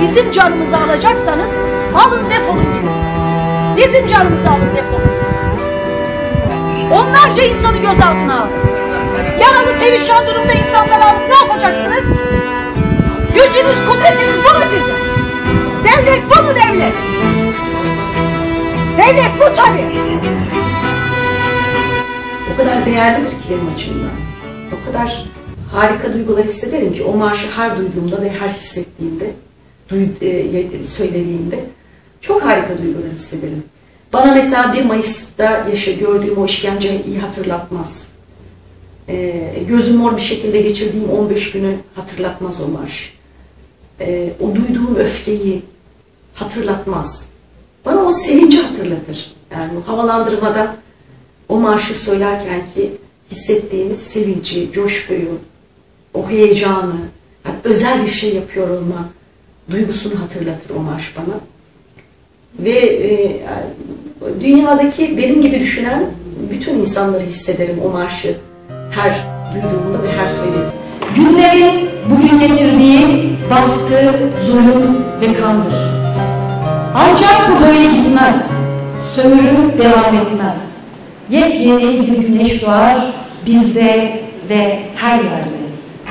Bizim canımızı alacaksanız alın defolun gidin. Bizim canımızı alın defolun. Onlarca insanı gözaltına aldınız. Yaralı perişan durumda insanları alıp ne yapacaksınız? Gücünüz, kudretiniz bu mu sizin? Devlet bu mu devlet? Devlet bu tabii. O kadar değerlidir ki benim açımdan. O kadar harika duygular hissederim ki o marşı her duyduğumda ve her hissettiğimde, söylediğimde çok harika duygular hissederim. Bana mesela 1 Mayıs'ta gördüğüm o işkenceyi iyi hatırlatmaz. Gözüm mor bir şekilde geçirdiğim 15 günü hatırlatmaz o marş. O duyduğum öfkeyi hatırlatmaz. Bana o sevinci hatırlatır. Yani o havalandırmada o marşı söylerken ki hissettiğimiz sevinci, coşkuyu, o heyecanı, yani özel bir şey yapıyor olma duygusunu hatırlatır o marş bana. Ve dünyadaki benim gibi düşünen bütün insanları hissederim o marşı her duyduğumda ve her söylediğimde. Günlerin bugün getirdiği baskı, zulüm ve kandır. Ancak bu böyle gitmez. Sömürü devam etmez. Yepyeni bir güneş doğar bizde ve her yerde.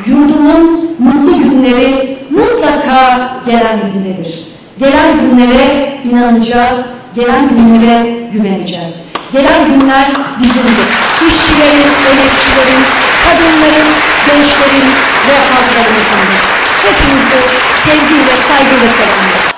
Yurdumun mutlu günleri mutlaka gelen gündedir. Gelen günlere inanacağız, gelen günlere güveneceğiz. Gelen günler bizimdir. İşçilerin, emekçilerin, kadınların, gençlerin ve halklarımızındır. Hepinizi sevgiyle, saygıyla selamlıyorum.